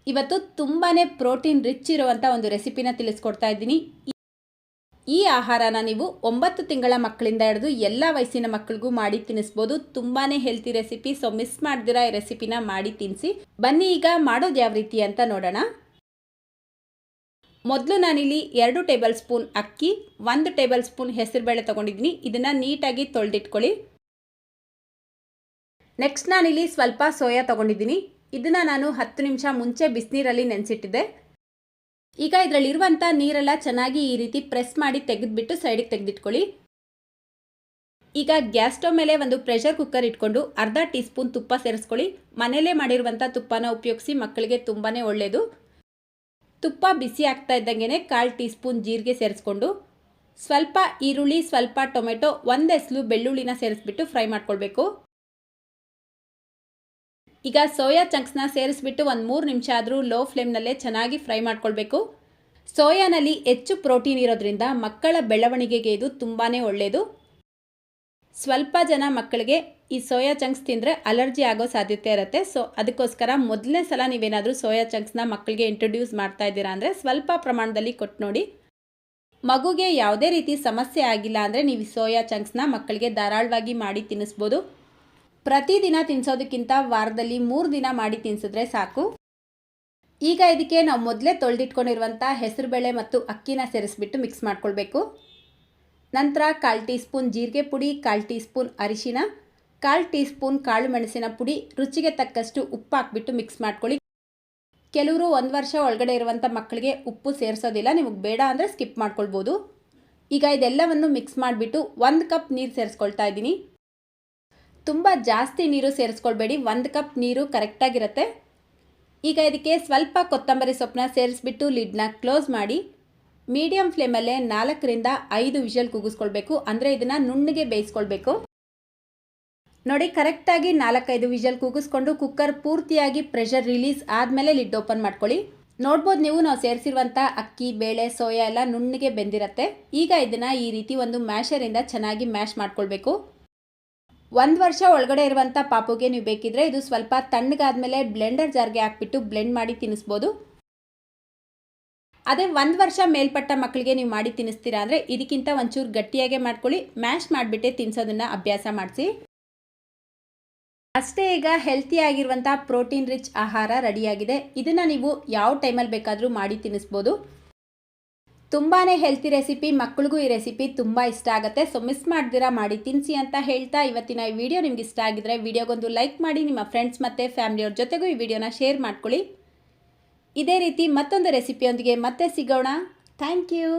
ಇವತ್ತು ತುಂಬಾನೇ protein rich ಇರುವಂಥ ಒಂದು ರೆಸಿಪಿನ ತಿಳಿಸ್ಕೊಡ್ತಾ ಇದ್ದೀನಿ. ಈ ಆಹಾರನ ನೀವು 9 ತಿಂಗಳ ಮಕ್ಕಳಿಂದ ಹಿಡಿದು ಎಲ್ಲ ವಯಸ್ಸಿನ ಮಕ್ಕಳಿಗೂ ಮಾಡಿ ತಿನ್ನಿಸ್ಬೋದು. ತುಂಬಾನೇ ಹೆಲ್ತಿ ರೆಸಿಪಿ. ಸೊ ಮಿಸ್ ಮಾಡ್ದಿರಾ ಈ ರೆಸಿಪಿನ ಮಾಡಿ ತಿನ್ನಿಸಿ. ಬನ್ನಿ ಈಗ ಮಾಡೋದು ಯಾವ ರೀತಿ ಅಂತ ನೋಡೋಣ. ಮೊದಲು ನಾನಿಲ್ಲಿ 2 ಟೇಬಲ್ ಸ್ಪೂನ್ ಅಕ್ಕಿ, 1 ಟೇಬಲ್ ಸ್ಪೂನ್ ಹೆಸರುಬೇಳೆ ತಗೊಂಡಿದ್ದೀನಿ. ಇದನ್ನು ನೀಟಾಗಿ ತೊಳೆದಿಟ್ಕೊಳ್ಳಿ. ನೆಕ್ಸ್ಟ್ ನಾನಿಲ್ಲಿ ಸ್ವಲ್ಪ ಸೋಯಾ ತಗೊಂಡಿದ್ದೀನಿ. ಇದನ್ನು ನಾನು 10 ನಿಮಿಷ ಮುಂಚೆ ಬಿಸಿನೀರಲ್ಲಿ ನೆನೆಸಿಟ್ಟಿದ್ದೆ. ಈಗ ಇದರಲ್ಲಿರುವಂಥ ನೀರೆಲ್ಲ ಚೆನ್ನಾಗಿ ಈ ರೀತಿ ಪ್ರೆಸ್ ಮಾಡಿ ತೆಗೆದುಬಿಟ್ಟು ಸೈಡಿಗೆ ತೆಗೆದಿಟ್ಕೊಳ್ಳಿ. ಈಗ ಗ್ಯಾಸ್ ಸ್ಟವ್ ಮೇಲೆ ಒಂದು ಪ್ರೆಷರ್ ಕುಕ್ಕರ್ ಇಟ್ಕೊಂಡು ಅರ್ಧ ಟೀ ಸ್ಪೂನ್ ತುಪ್ಪ ಸೇರಿಸ್ಕೊಳ್ಳಿ. ಮನೆಯಲ್ಲೇ ಮಾಡಿರುವಂಥ ತುಪ್ಪನ ಉಪಯೋಗಿಸಿ, ಮಕ್ಕಳಿಗೆ ತುಂಬಾ ಒಳ್ಳೆಯದು. ತುಪ್ಪ ಬಿಸಿ ಆಗ್ತಾ ಇದ್ದಂಗೆ 1/4 ಟೀ ಸ್ಪೂನ್ ಜೀರಿಗೆ ಸೇರಿಸ್ಕೊಂಡು ಸ್ವಲ್ಪ ಈರುಳ್ಳಿ, ಸ್ವಲ್ಪ ಟೊಮೆಟೊ, 1 ಎಸಳು ಬೆಳ್ಳುಳ್ಳಿನ ಸೇರಿಸ್ಬಿಟ್ಟು ಫ್ರೈ ಮಾಡ್ಕೊಳ್ಬೇಕು. ಈಗ ಸೋಯಾ ಚಂಕ್ಸ್ನ ಸೇರಿಸ್ಬಿಟ್ಟು ಒಂದು 3 ನಿಮಿಷ ಆದರೂ ಲೋ ಫ್ಲೇಮ್ನಲ್ಲೇ ಚೆನ್ನಾಗಿ ಫ್ರೈ ಮಾಡ್ಕೊಳ್ಬೇಕು. ಸೋಯಾನಲ್ಲಿ ಹೆಚ್ಚು ಪ್ರೋಟೀನ್ ಇರೋದ್ರಿಂದ ಮಕ್ಕಳ ಬೆಳವಣಿಗೆಗೆ ಇದು ತುಂಬಾ ಒಳ್ಳೆಯದು. ಸ್ವಲ್ಪ ಜನ ಮಕ್ಕಳಿಗೆ ಈ ಸೋಯಾ ಚಂಕ್ಸ್ ತಿಂದರೆ ಅಲರ್ಜಿ ಆಗೋ ಸಾಧ್ಯತೆ ಇರುತ್ತೆ. ಸೊ ಅದಕ್ಕೋಸ್ಕರ ಮೊದಲನೇ ಸಲ ನೀವೇನಾದರೂ ಸೋಯಾ ಚಂಕ್ಸ್ನ ಮಕ್ಕಳಿಗೆ ಇಂಟ್ರೊಡ್ಯೂಸ್ ಮಾಡ್ತಾ ಇದ್ದೀರಾ ಅಂದರೆ ಸ್ವಲ್ಪ ಪ್ರಮಾಣದಲ್ಲಿ ಕೊಟ್ಟು ನೋಡಿ. ಮಗುಗೆ ಯಾವುದೇ ರೀತಿ ಸಮಸ್ಯೆ ಆಗಿಲ್ಲ ಅಂದರೆ ನೀವು ಸೋಯಾ ಚಂಕ್ಸ್ನ ಮಕ್ಕಳಿಗೆ ಧಾರಾಳವಾಗಿ ಮಾಡಿ ತಿನ್ನಿಸ್ಬೋದು. ಪ್ರತಿದಿನ ತಿನ್ನಿಸೋದಕ್ಕಿಂತ ವಾರದಲ್ಲಿ 3 ದಿನ ಮಾಡಿ ತಿನ್ನಿಸಿದ್ರೆ ಸಾಕು. ಈಗ ಇದಕ್ಕೆ ನಾವು ಮೊದಲೇ ತೊಳೆದಿಟ್ಕೊಂಡಿರುವಂಥ ಹೆಸರುಬೇಳೆ ಮತ್ತು ಅಕ್ಕಿನ ಸೇರಿಸ್ಬಿಟ್ಟು ಮಿಕ್ಸ್ ಮಾಡ್ಕೊಳ್ಬೇಕು. ನಂತರ 1/4 ಟೀ ಸ್ಪೂನ್ ಜೀರಿಗೆ ಪುಡಿ, 1/4 ಟೀ ಸ್ಪೂನ್ ಅರಿಶಿನ, 1/4 ಟೀ ಸ್ಪೂನ್ ಕಾಳು ಮೆಣಸಿನ ಪುಡಿ, ರುಚಿಗೆ ತಕ್ಕಷ್ಟು ಉಪ್ಪು ಹಾಕ್ಬಿಟ್ಟು ಮಿಕ್ಸ್ ಮಾಡ್ಕೊಳ್ಳಿ. ಕೆಲವರು 1 ವರ್ಷ ಒಳಗಡೆ ಇರುವಂಥ ಮಕ್ಕಳಿಗೆ ಉಪ್ಪು ಸೇರಿಸೋದಿಲ್ಲ, ನಿಮಗೆ ಬೇಡ ಅಂದರೆ ಸ್ಕಿಪ್ ಮಾಡ್ಕೊಳ್ಬೋದು. ಈಗ ಇದೆಲ್ಲವನ್ನು ಮಿಕ್ಸ್ ಮಾಡಿಬಿಟ್ಟು 1 ಕಪ್ ನೀರು ಸೇರಿಸ್ಕೊಳ್ತಾ ಇದ್ದೀನಿ. ತುಂಬ ಜಾಸ್ತಿ ನೀರು ಸೇರಿಸ್ಕೊಳ್ಬೇಡಿ, 1 ಕಪ್ ನೀರು ಕರೆಕ್ಟಾಗಿರುತ್ತೆ. ಈಗ ಇದಕ್ಕೆ ಸ್ವಲ್ಪ ಕೊತ್ತಂಬರಿ ಸೊಪ್ಪನ್ನ ಸೇರಿಸ್ಬಿಟ್ಟು ಲಿಡ್ನ ಕ್ಲೋಸ್ ಮಾಡಿ ಮೀಡಿಯಂ ಫ್ಲೇಮಲ್ಲೇ 4 ರಿಂದ 5 ವಿಷಲ್ ಕೂಗಿಸ್ಕೊಳ್ಬೇಕು. ಅಂದರೆ ಇದನ್ನು ನುಣ್ಣಗೆ ಬೇಯಿಸ್ಕೊಳ್ಬೇಕು. ನೋಡಿ, ಕರೆಕ್ಟಾಗಿ 4-5 ವಿಷಲ್ ಕೂಗಿಸ್ಕೊಂಡು ಕುಕ್ಕರ್ ಪೂರ್ತಿಯಾಗಿ ಪ್ರೆಷರ್ ರಿಲೀಸ್ ಆದಮೇಲೆ ಲಿಡ್ ಓಪನ್ ಮಾಡ್ಕೊಳ್ಳಿ. ನೋಡ್ಬೋದು ನೀವು, ನಾವು ಸೇರಿಸಿರುವಂಥ ಅಕ್ಕಿ, ಬೇಳೆ, ಸೋಯಾ ಎಲ್ಲ ನುಣ್ಣಗೆ ಬೆಂದಿರುತ್ತೆ. ಈಗ ಇದನ್ನು ಈ ರೀತಿ ಒಂದು ಮ್ಯಾಶರಿಂದ ಚೆನ್ನಾಗಿ ಮ್ಯಾಶ್ ಮಾಡ್ಕೊಳ್ಬೇಕು. 1 ವರ್ಷ ಒಳಗಡೆ ಇರುವಂಥ ಪಾಪುಗೆ ನೀವು ಬೇಕಿದ್ರೆ ಇದು ಸ್ವಲ್ಪ ತಣ್ಣಗಾದ್ಮೇಲೆ ಬ್ಲೆಂಡರ್ ಜಾರ್ಗೆ ಹಾಕ್ಬಿಟ್ಟು ಬ್ಲೆಂಡ್ ಮಾಡಿ ತಿನ್ನಿಸ್ಬೋದು. ಅದೇ 1 ವರ್ಷ ಮೇಲ್ಪಟ್ಟ ಮಕ್ಕಳಿಗೆ ನೀವು ಮಾಡಿ ತಿನ್ನಿಸ್ತೀರಾ ಅಂದರೆ ಇದಕ್ಕಿಂತ ಒಂಚೂರು ಗಟ್ಟಿಯಾಗೆ ಮಾಡ್ಕೊಳ್ಳಿ. ಮ್ಯಾಶ್ ಮಾಡಿಬಿಟ್ಟೆ ತಿನ್ನಿಸೋದನ್ನು ಅಭ್ಯಾಸ ಮಾಡಿಸಿ. ಅಷ್ಟೇ, ಈಗ ಹೆಲ್ತಿಯಾಗಿರುವಂಥ ಪ್ರೋಟೀನ್ ರಿಚ್ ಆಹಾರ ರೆಡಿಯಾಗಿದೆ. ಇದನ್ನು ನೀವು ಯಾವ ಟೈಮಲ್ಲಿ ಬೇಕಾದರೂ ಮಾಡಿ ತಿನ್ನಿಸ್ಬೋದು. ತುಂಬಾ ಹೆಲ್ತಿ ರೆಸಿಪಿ. ಮಕ್ಕಳಿಗೂ ಈ ರೆಸಿಪಿ ತುಂಬ ಇಷ್ಟ ಆಗುತ್ತೆ. ಸೊ ಮಿಸ್ ಮಾಡ್ದಿರಾ ಮಾಡಿ ತಿನ್ನಿಸಿ ಅಂತ ಹೇಳ್ತಾ ಇವತ್ತಿನ ಈ ವಿಡಿಯೋ ನಿಮ್ಗೆ ಇಷ್ಟ ಆಗಿದ್ರೆ ವಿಡಿಯೋಗೊಂದು ಲೈಕ್ ಮಾಡಿ, ನಿಮ್ಮ ಫ್ರೆಂಡ್ಸ್ ಮತ್ತು ಫ್ಯಾಮಿಲಿಯವ್ರ ಜೊತೆಗೂ ಈ ವಿಡಿಯೋನ ಶೇರ್ ಮಾಡ್ಕೊಳ್ಳಿ. ಇದೇ ರೀತಿ ಮತ್ತೊಂದು ರೆಸಿಪಿಯೊಂದಿಗೆ ಮತ್ತೆ ಸಿಗೋಣ. Thank you.